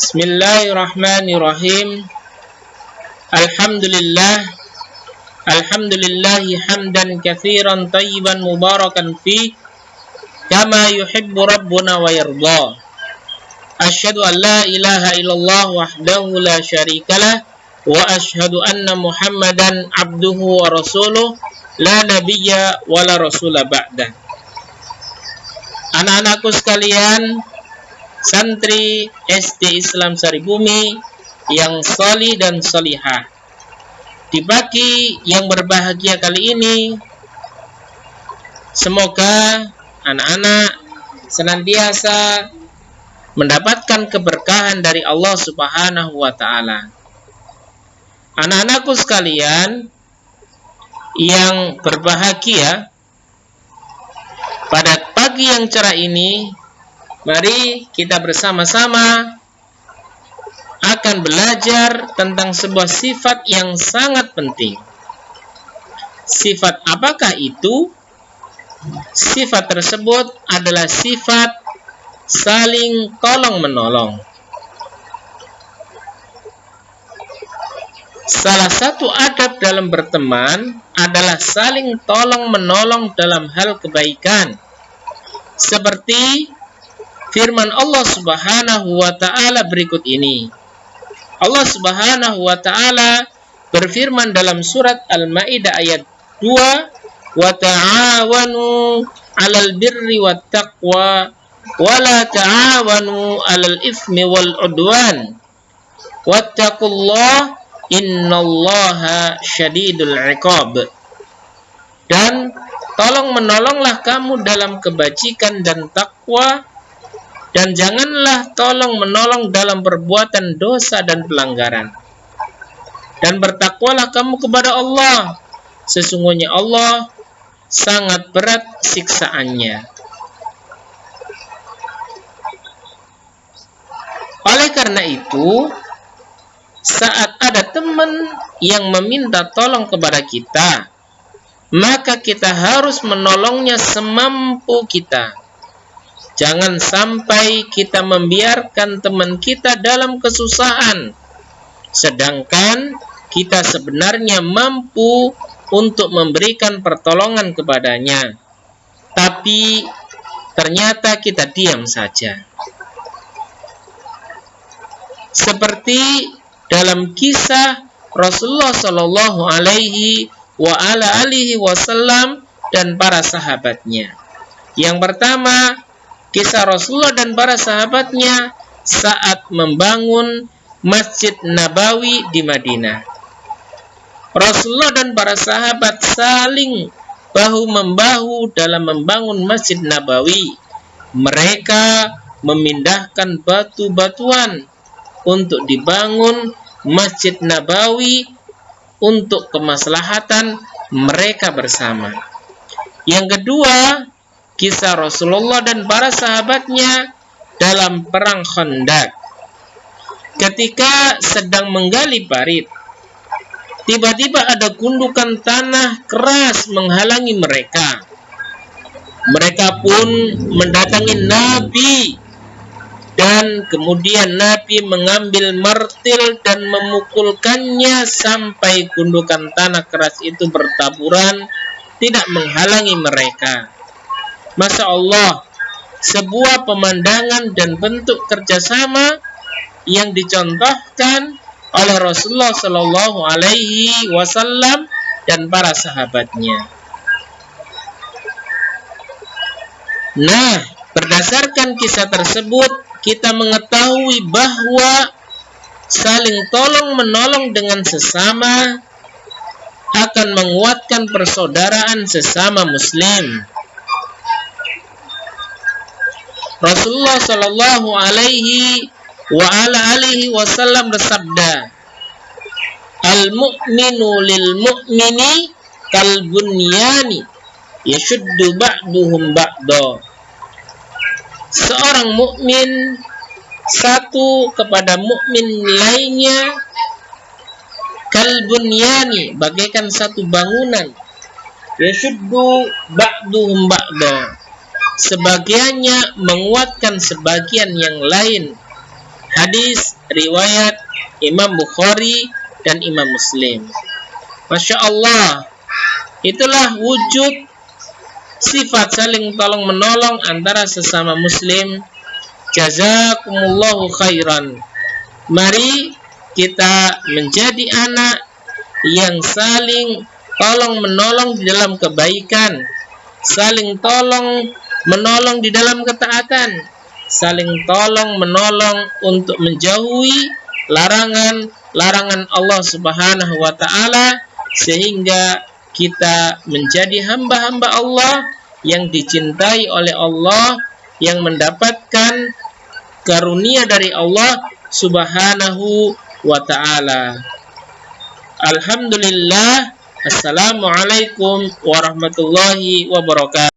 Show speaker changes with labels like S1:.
S1: Bismillahirrahmanirrahim. Alhamdulillahi hamdan katsiran tayyiban mubarakan fi kama yuhibbu rabbuna wa yarda. Asyhadu an la ilaha illallah wahdahu la syarikalah wa asyhadu anna Muhammadan abduhu wa rasuluh la nabiyya wa la rasula ba'dah. Anak-anakku sekalian, santri SD Islam Saribumi yang sholih dan sholihah, di pagi yang berbahagia kali ini, semoga anak-anak senantiasa mendapatkan keberkahan dari Allah Subhanahu wa Ta'ala. Anak-anakku sekalian yang berbahagia, pada pagi yang cerah ini, mari kita bersama-sama akan belajar tentang sebuah sifat yang sangat penting. Sifat apakah itu? Sifat tersebut adalah sifat saling tolong-menolong. Salah satu adab dalam berteman adalah saling tolong-menolong dalam hal kebaikan. Seperti firman Allah Subhanahu wa Ta'ala berikut ini. Allah Subhanahu wa Ta'ala berfirman dalam surat Al-Maidah ayat 2, "Wa ta'awanu 'alal birri wat taqwa wa la ta'awanu 'alal itsmi wal 'udwan. Wattaqullaha innallaha syadidul 'iqab." Dan tolong menolonglah kamu dalam kebajikan dan takwa, dan janganlah tolong menolong dalam perbuatan dosa dan pelanggaran. Dan bertakwalah kamu kepada Allah, sesungguhnya Allah sangat berat siksaannya. Oleh karena itu, saat ada teman yang meminta tolong kepada kita, maka kita harus menolongnya semampu kita. Jangan sampai kita membiarkan teman kita dalam kesusahan, sedangkan kita sebenarnya mampu untuk memberikan pertolongan kepadanya, tapi ternyata kita diam saja. Seperti dalam kisah Rasulullah Shallallahu Alaihi Wasallam dan para sahabatnya. Yang pertama, kisah Rasulullah dan para sahabatnya saat membangun Masjid Nabawi di Madinah. Rasulullah dan para sahabat saling bahu-membahu dalam membangun Masjid Nabawi. Mereka memindahkan batu-batuan untuk dibangun Masjid Nabawi untuk kemaslahatan mereka bersama. Yang kedua, kisah Rasulullah dan para sahabatnya dalam perang Khandaq. Ketika sedang menggali parit, tiba-tiba ada gundukan tanah keras menghalangi mereka. Mereka pun mendatangi Nabi, dan kemudian Nabi mengambil martil dan memukulkannya sampai gundukan tanah keras itu bertaburan, tidak menghalangi mereka. Masya Allah, sebuah pemandangan dan bentuk kerjasama yang dicontohkan oleh Rasulullah Shallallahu Alaihi Wasallam dan para sahabatnya. Nah, berdasarkan kisah tersebut, kita mengetahui bahwa saling tolong-menolong dengan sesama akan menguatkan persaudaraan sesama Muslim. Rasulullah Shallallahu Alaihi Wasallam bersabda, "Al-mu'minu lil-mu'mini kal-bunyani yashuddu ba'duhum ba'da." Seorang mukmin satu kepada mukmin lainnya kal-bunyani, bagaikan satu bangunan, yashuddu ba'duhum ba'da, sebagiannya menguatkan sebagian yang lain, Hadis riwayat Imam Bukhari dan Imam Muslim. Masya Allah, itulah wujud sifat saling tolong menolong antara sesama muslim. Jazakumullahu khairan. Mari kita menjadi anak yang saling tolong menolong di dalam kebaikan, saling tolong menolong di dalam ketaatan, saling tolong menolong untuk menjauhi larangan-larangan Allah Subhanahu wa taala, sehingga kita menjadi hamba-hamba Allah yang dicintai oleh Allah, yang mendapatkan karunia dari Allah Subhanahu wa ta'ala. Alhamdulillah. Assalamualaikum warahmatullahi wabarakatuh.